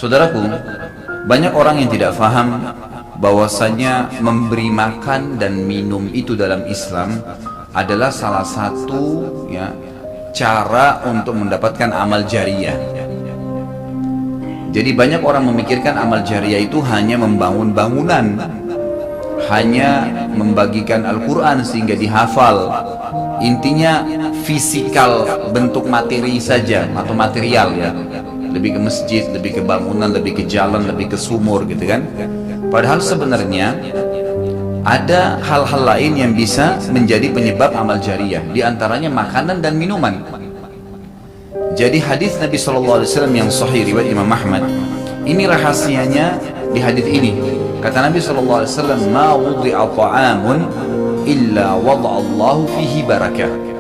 Saudaraku, banyak orang yang tidak faham bahwasanya memberi makan dan minum itu dalam Islam adalah salah satu cara untuk mendapatkan amal jariyah. Jadi banyak orang memikirkan amal jariyah itu hanya membangun bangunan, hanya membagikan Al-Quran sehingga dihafal. Intinya fisikal, bentuk materi saja atau material ya. Lebih ke masjid, lebih ke bangunan, lebih ke jalan, lebih ke sumur gitu kan. Padahal sebenarnya ada hal-hal lain yang bisa menjadi penyebab amal jariyah, di antaranya makanan dan minuman. Jadi hadis Nabi SAW yang sahih riwayat Imam Ahmad, ini rahasianya di hadis ini. Kata Nabi SAW, ma wudi'a ta'amun illa wada'allahu fihi barakah.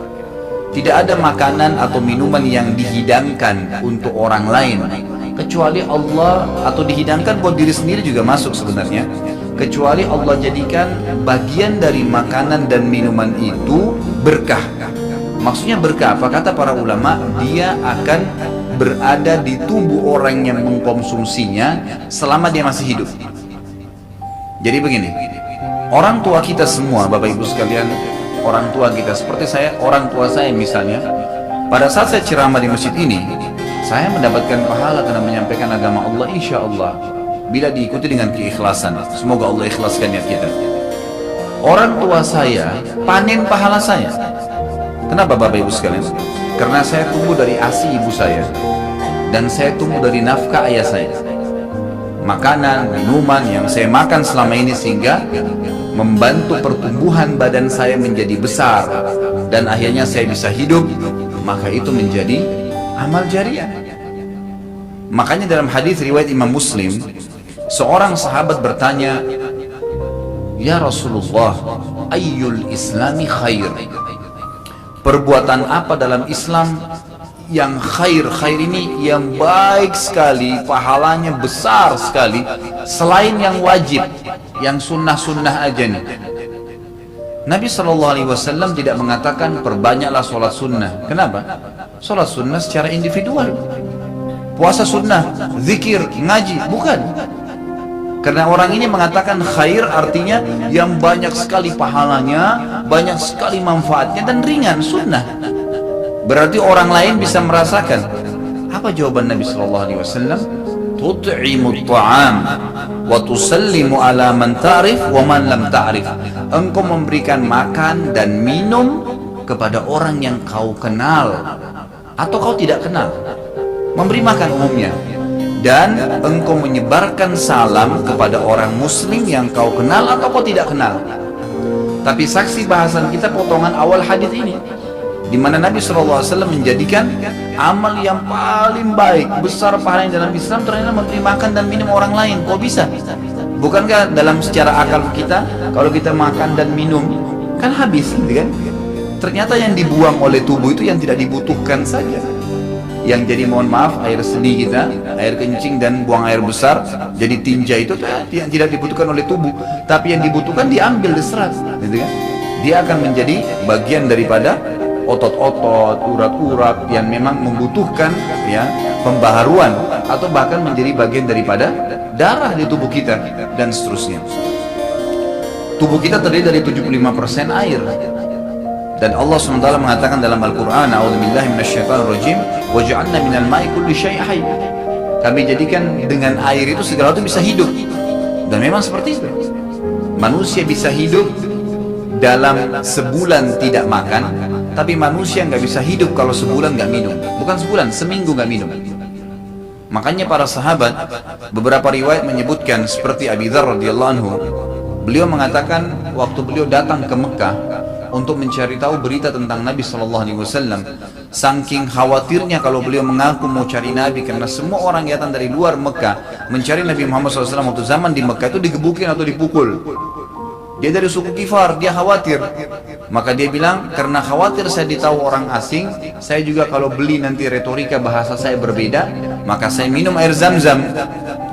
Tidak ada makanan atau minuman yang dihidangkan untuk orang lain kecuali Allah, atau dihidangkan buat diri sendiri juga masuk sebenarnya, kecuali Allah jadikan bagian dari makanan dan minuman itu berkah. Maksudnya berkah apa? Kata para ulama, dia akan berada di tubuh orang yang mengkonsumsinya selama dia masih hidup. Jadi begini, orang tua kita semua, Bapak Ibu sekalian, orang tua kita seperti saya, orang tua saya misalnya, pada saat saya ceramah di masjid ini, saya mendapatkan pahala karena menyampaikan agama Allah, insya Allah, bila diikuti dengan keikhlasan. Semoga Allah ikhlaskan niat kita. Orang tua saya panen pahala saya. Kenapa Bapak Ibu sekalian? Karena saya tumbuh dari ASI ibu saya, dan saya tumbuh dari nafkah ayah saya. Makanan, minuman yang saya makan selama ini sehingga membantu pertumbuhan badan saya menjadi besar, dan akhirnya saya bisa hidup, maka itu menjadi amal jariyah. Makanya dalam hadis riwayat Imam Muslim, seorang sahabat bertanya, ya Rasulullah, ayyul islami khair? Perbuatan apa dalam Islam yang khair? Khair ini yang baik sekali, pahalanya besar sekali, selain yang wajib, yang sunnah-sunnah aja nih. Nabi SAW tidak mengatakan perbanyaklah sholat sunnah. Kenapa? Sholat sunnah secara individual, puasa sunnah, zikir, ngaji, bukan. Karena orang ini mengatakan khair artinya yang banyak sekali pahalanya, banyak sekali manfaatnya, dan ringan, sunnah. Berarti orang lain bisa merasakan. Apa jawaban Nabi SAW? Tut'imut ta'am wa tusallimu ala man ta'rif wa man lam ta'rif. Engkau memberikan makan dan minum kepada orang yang kau kenal atau kau tidak kenal. Memberi makan umumnya. Dan engkau menyebarkan salam kepada orang muslim yang kau kenal atau kau tidak kenal. Tapi saksi bahasan kita potongan awal hadis ini, di mana Nabi SAW menjadikan amal yang paling baik, besar pahalanya dalam Islam ternyata memberi makan dan minum orang lain. Kok bisa? Bukankah dalam secara akal kita, kalau kita makan dan minum kan habis, gitu kan? Ternyata yang dibuang oleh tubuh itu yang tidak dibutuhkan saja. Yang jadi, mohon maaf, air seni kita, air kencing dan buang air besar, jadi tinja itu yang tidak dibutuhkan oleh tubuh, tapi yang dibutuhkan diambil, diserap, gitu kan? Dia akan menjadi bagian daripada otot-otot, urat-urat yang memang membutuhkan pembaharuan, atau bahkan menjadi bagian daripada darah di tubuh kita, dan seterusnya. Tubuh kita terdiri dari 75% air. Dan Allah SWT mengatakan dalam Al-Quran, a'udzubillahi minasyaitonirrajim, waja'alna minal ma'i kulli syai'in hayy. Kami jadikan dengan air itu segala itu bisa hidup. Dan memang seperti itu. Manusia bisa hidup dalam sebulan tidak makan, tapi manusia nggak bisa hidup kalau sebulan nggak minum. Bukan sebulan, seminggu nggak minum. Makanya para sahabat, beberapa riwayat menyebutkan seperti Abi Dzar radhiyallahu anhu, beliau mengatakan waktu beliau datang ke Mekah untuk mencari tahu berita tentang Nabi SAW, saking khawatirnya kalau beliau mengaku mau cari Nabi, karena semua orang yang datang dari luar Mekah mencari Nabi Muhammad SAW waktu zaman di Mekah itu digebukin atau dipukul. Dia dari suku Kifar, dia khawatir. Maka dia bilang, karena khawatir saya ditahu orang asing, saya juga kalau beli nanti retorika bahasa saya berbeda, maka saya minum air Zam-Zam.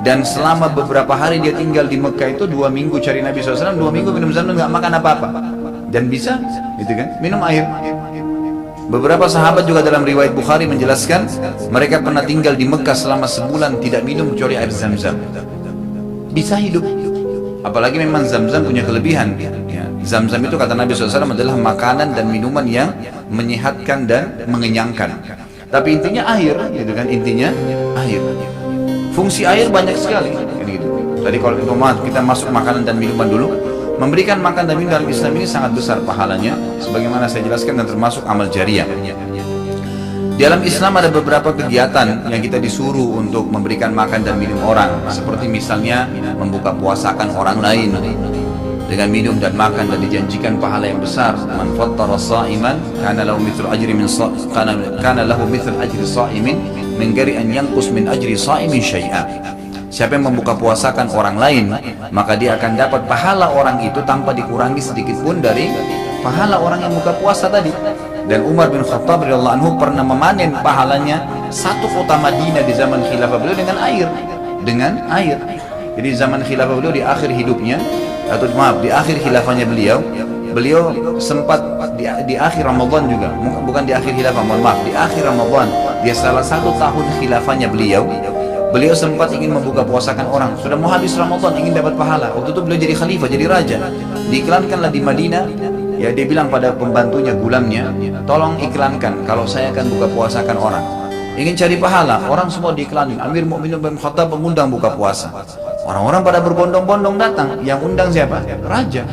Dan selama beberapa hari dia tinggal di Mekah itu, 2 minggu cari Nabi SAW, 2 minggu minum Zam-Zam, nggak makan apa-apa. Dan bisa, gitu kan, minum air. Beberapa sahabat juga dalam riwayat Bukhari menjelaskan mereka pernah tinggal di Mekah selama sebulan tidak minum kecuali air Zam-Zam. Bisa hidup. Apalagi memang Zam-Zam punya kelebihan. Ya, Zam-Zam itu kata Nabi SAW adalah makanan dan minuman yang menyehatkan dan mengenyangkan. Tapi intinya air, gitu kan? Intinya air. Fungsi air banyak sekali. Gitu. Tadi kalau kita masuk makanan dan minuman dulu, memberikan makan dan minum dalam Islam ini sangat besar pahalanya, sebagaimana saya jelaskan, dan termasuk amal jariah. Di dalam Islam ada beberapa kegiatan yang kita disuruh untuk memberikan makan dan minum orang, seperti misalnya membuka puasakan orang lain dengan minum dan makan, dan dijanjikan pahala yang besar. Man fattara sha'iman kana lahu mithlu ajri sha'imin min ghairi an yanqus min ajri sha'imin syai'a. Siapa yang membuka puasakan orang lain, maka dia akan dapat pahala orang itu tanpa dikurangi sedikit pun dari pahala orang yang buka puasa tadi. Dan Umar bin Khattab radhiyallahu anhu pernah memanen pahalanya satu kota Madinah di zaman khilafah beliau dengan air. Jadi zaman khilafah beliau di akhir hidupnya, atau maaf, di akhir khilafahnya beliau sempat di akhir Ramadan juga, bukan di akhir khilafah, mohon maaf, di akhir Ramadan, dia salah satu tahun khilafahnya beliau sempat ingin membuka puasakan orang. Sudah mau habis Ramadan, ingin dapat pahala. Waktu itu beliau jadi khalifah, jadi raja. Diiklankanlah di Madinah. Ya, dia bilang pada pembantunya, gulamnya, tolong iklankan kalau saya akan buka puasakan orang. Ingin cari pahala, orang semua diiklanin. Amir Mu'minin bin Khattab mengundang buka puasa. Orang-orang pada berbondong-bondong datang. Yang undang siapa? Raja.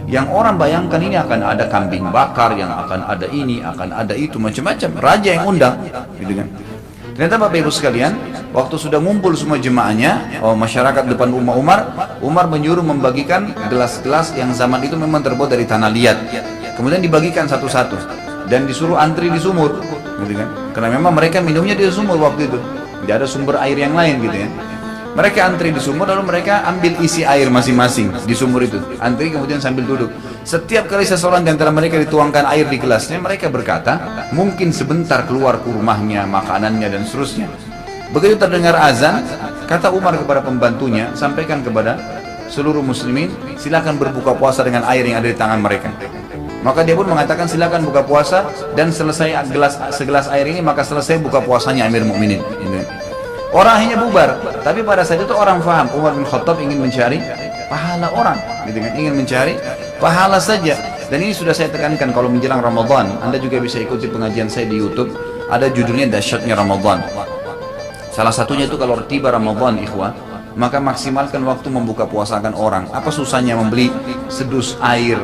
Yang orang bayangkan ini akan ada kambing bakar, yang akan ada ini, akan ada itu, macam-macam. Raja yang undang, gitu kan. Ternyata Bapak Ibu sekalian, waktu sudah ngumpul semua jemaahnya, masyarakat depan rumah Umar menyuruh membagikan gelas-gelas yang zaman itu memang terbuat dari tanah liat. Kemudian dibagikan satu-satu dan disuruh antri di sumur, gitu kan? Karena memang mereka minumnya di sumur waktu itu, tidak ada sumber air yang lain, gitu ya. Mereka antri di sumur, lalu mereka ambil isi air masing-masing di sumur itu, antri kemudian sambil duduk. Setiap kali seseorang di antara mereka dituangkan air di gelasnya, mereka berkata, mungkin sebentar keluar ke rumahnya, makanannya, dan seterusnya. Begitu terdengar azan, kata Umar kepada pembantunya, sampaikan kepada seluruh muslimin, silakan berbuka puasa dengan air yang ada di tangan mereka. Maka dia pun mengatakan, silakan buka puasa, dan selesai segelas air ini, maka selesai buka puasanya Amir Mu'minin. Orang akhirnya bubar, tapi pada saat itu orang faham Umar bin Khattab ingin mencari pahala orang, gitu kan? Ingin mencari pahala saja. Dan ini sudah saya tekankan, kalau menjelang Ramadan, Anda juga bisa ikuti pengajian saya di YouTube. Ada judulnya Dahsyatnya Ramadan. Salah satunya itu kalau tiba Ramadan, ikhwah, maka maksimalkan waktu membuka puasakan orang. Apa susahnya membeli sedus air,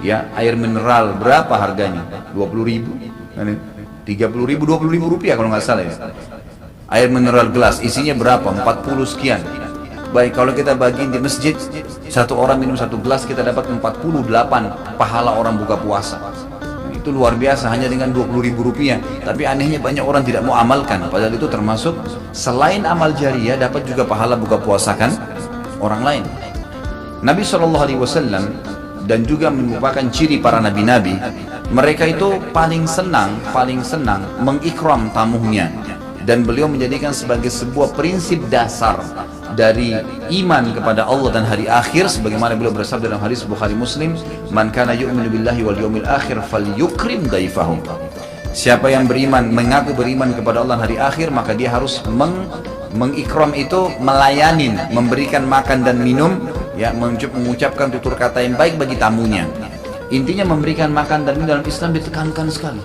ya, air mineral, berapa harganya? 20.000, 30.000, 20.000 rupiah kalau nggak salah ya. Air mineral gelas, isinya berapa? 40 sekian. Baik, kalau kita bagiin di masjid, satu orang minum satu gelas, kita dapat 48 pahala orang buka puasa. Itu luar biasa, hanya dengan 20.000 rupiah. Tapi anehnya banyak orang tidak mau amalkan, padahal itu termasuk selain amal jariah, dapat juga pahala buka puasakan orang lain. Nabi SAW dan juga merupakan ciri para nabi-nabi, mereka itu paling senang mengikram tamunya. Dan beliau menjadikan sebagai sebuah prinsip dasar dari iman kepada Allah dan hari akhir, sebagaimana beliau bersabda dalam hadis Bukhari Muslim, man kana yu'minu billahi wal yawmil akhir falyukrim daifahu. Siapa yang beriman, mengaku beriman kepada Allah dan hari akhir, maka dia harus mengikram itu, melayanin, memberikan makan dan minum, ya, mengucapkan tutur kata yang baik bagi tamunya. Intinya memberikan makan dan minum dalam Islam ditekankan sekali.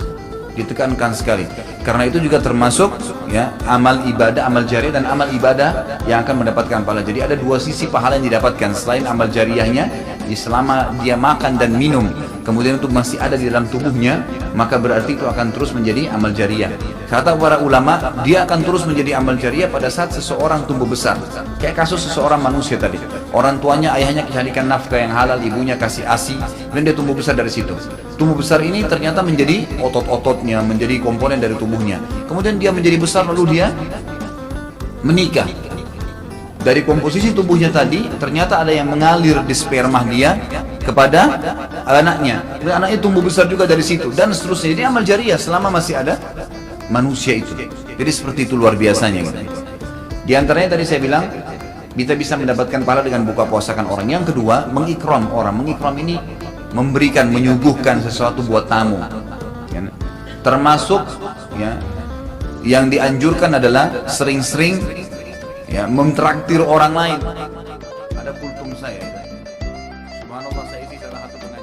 Karena itu juga termasuk, ya, amal ibadah, amal jariah dan amal ibadah yang akan mendapatkan pahala. Jadi ada dua sisi pahala yang didapatkan selain amal jariahnya. Selama dia makan dan minum, kemudian itu masih ada di dalam tubuhnya, maka berarti itu akan terus menjadi amal jariah. Kata para ulama, dia akan terus menjadi amal jariah pada saat seseorang tumbuh besar. Kayak kasus seseorang manusia tadi, orang tuanya, ayahnya carikan nafkah yang halal, ibunya kasih ASI, dan dia tumbuh besar dari situ. Tumbuh besar ini ternyata menjadi otot-ototnya, menjadi komponen dari tubuhnya. Kemudian dia menjadi besar, lalu dia menikah. Dari komposisi tubuhnya tadi, ternyata ada yang mengalir di sperma dia kepada anaknya. Dan anaknya tumbuh besar juga dari situ, dan seterusnya. Jadi amal jariah selama masih ada manusia itu. Jadi seperti itu luar biasanya. Di antaranya tadi saya bilang, kita bisa mendapatkan pahala dengan buka puasakan orang. Yang kedua, mengikram orang. Mengikram ini memberikan, menyuguhkan sesuatu buat tamu. Termasuk ya, yang dianjurkan adalah sering-sering ya mentraktir orang lain. Ada kultum saya. Subhanallah, saya isi salah satu pengajian.